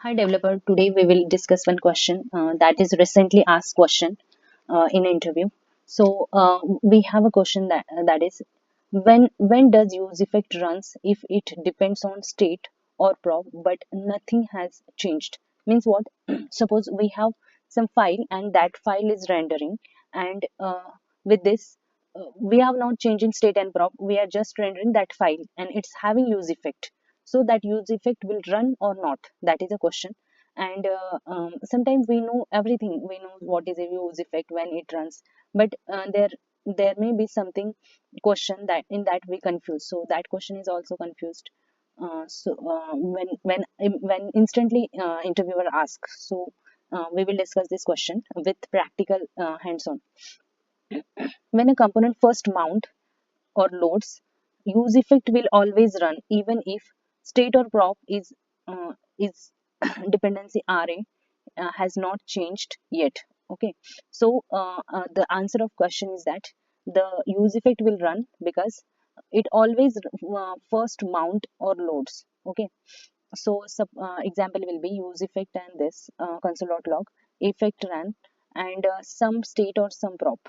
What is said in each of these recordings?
Hi developer, today we will discuss one question that is recently asked question in interview. We have a question that is when does use effect runs if it depends on state or prop but nothing has changed? Means what? Suppose we have some file and that file is rendering and with this we have not changing state and prop, we are just rendering that file and it's having use effect, so that use effect will run or not, that is a question. And sometimes we know everything, we know what is a use effect when it runs, but there may be something question that in that we confuse, so that question is also confused. When instantly interviewer asks, we will discuss this question with practical hands-on. When a component first mount or loads, use effect will always run even if state or prop is dependency array has not changed yet. Okay, the answer of question is that the use effect will run because it always first mount or loads. Okay, example will be use effect and this console.log effect run and some state or some prop.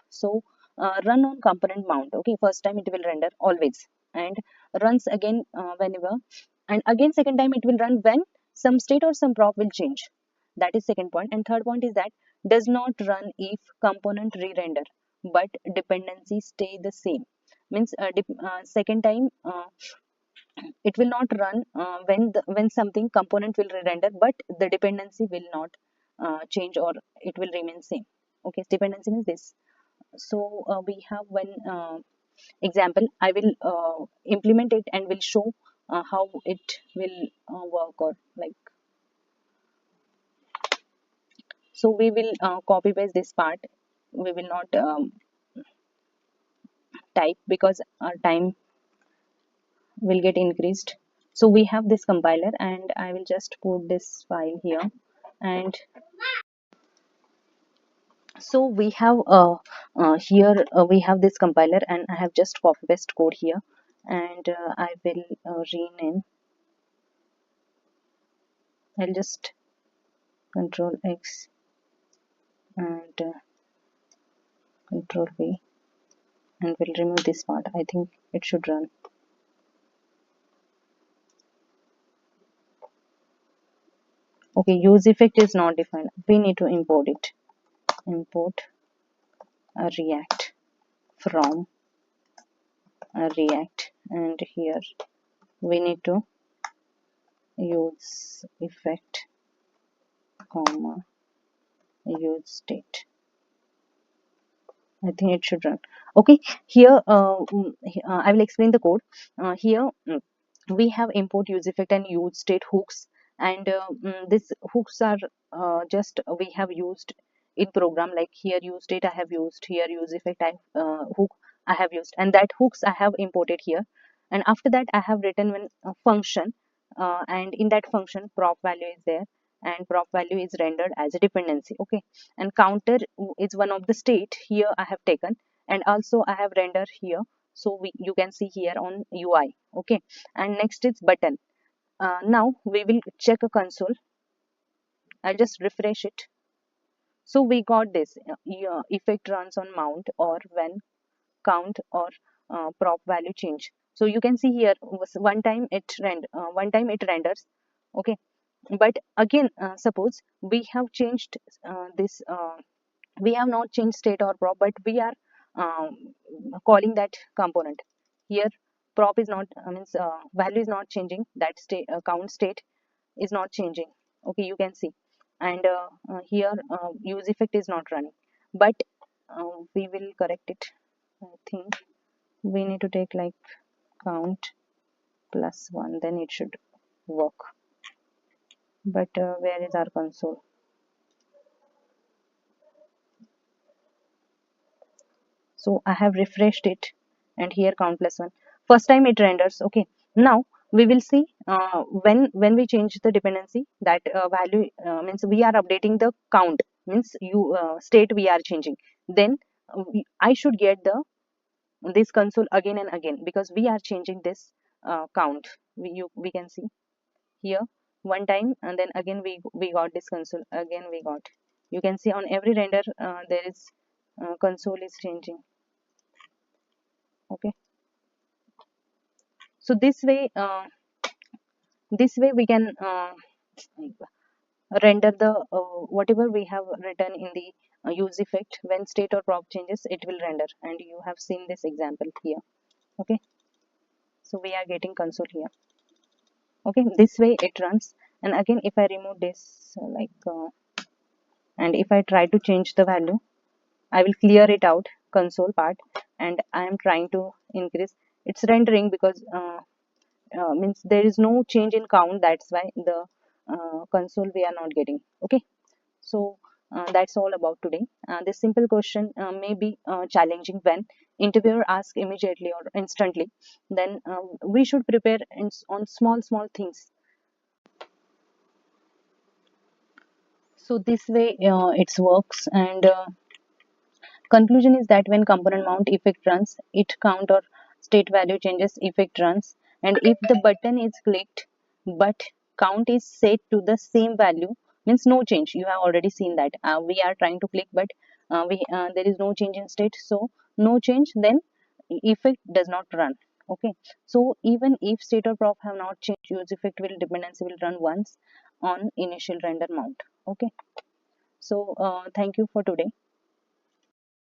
Run on component mount. Okay, first time it will render always and runs again whenever, and again second time it will run when some state or some prop will change. That is second point. And third point is that does not run if component re-render but dependency stay the same. Means second time it will not run when something component will re-render but the dependency will not change, or it will remain same. Okay, dependency means this. We have one example. I will implement it and will show how it will work, or like, so we will copy paste this part. We will not type because our time will get increased. So we have this compiler and I will just put this file here. And so we have here we have this compiler and I have just copy paste code here, and I will rename. I'll just control X and control V and we'll remove this part. I think it should run. Okay, use effect is not defined. We need to import it. Import a React from a React, and here we need to use effect comma use state. I think it should run. Okay, here I will explain the code. Here we have import use effect and use state hooks, and these hooks are just we have used in program, like here use state I have used, here use effect hook I have used, and that hooks I have imported here. And after that I have written one function, and in that function prop value is there, and prop value is rendered as a dependency. Okay, and counter is one of the state here I have taken, and also I have rendered here, so you can see here on UI. Okay, and next is button. Now we will check a console. I'll just refresh it. So we got this yeah, effect runs on mount or when count or prop value change. So you can see here one time it renders. Okay, but again suppose we have changed this we have not changed state or prop, but we are um, calling that component. Here prop is not means value is not changing, that state count state is not changing. Okay, you can see. And here use effect is not running, but we will correct it. I think we need to take like count plus 1, then it should work. But where is our console? So I have refreshed it, and here count plus 1. First time it renders. Okay, now we will see when we change the dependency, that value means we are updating the count, means you state we are changing. Then I should get the this console again and again because we are changing this count. We can see here one time, and then again we got this console, again we got. You can see on every render there is console is changing. Okay, so this way we can render the whatever we have written in the use effect. When state or prop changes, it will render, and you have seen this example here. Okay, so we are getting console here. Okay, this way it runs. And again, if I remove this and if I try to change the value, I will clear it out, console part, and I am trying to increase. It's rendering because means there is no change in count, that's why the console we are not getting. Okay, so that's all about today. This simple question may be challenging when interviewer asks immediately or instantly. Then we should prepare on small things. So this way it works. And conclusion is that when component mount effect runs, it count or state value changes, effect runs. And if the button is clicked but count is set to the same value, means no change. You have already seen that we are trying to click, but we there is no change in state, so no change, then effect does not run. Okay, so even if state or prop have not changed, use effect will dependency will run once on initial render mount. Okay, so thank you for today.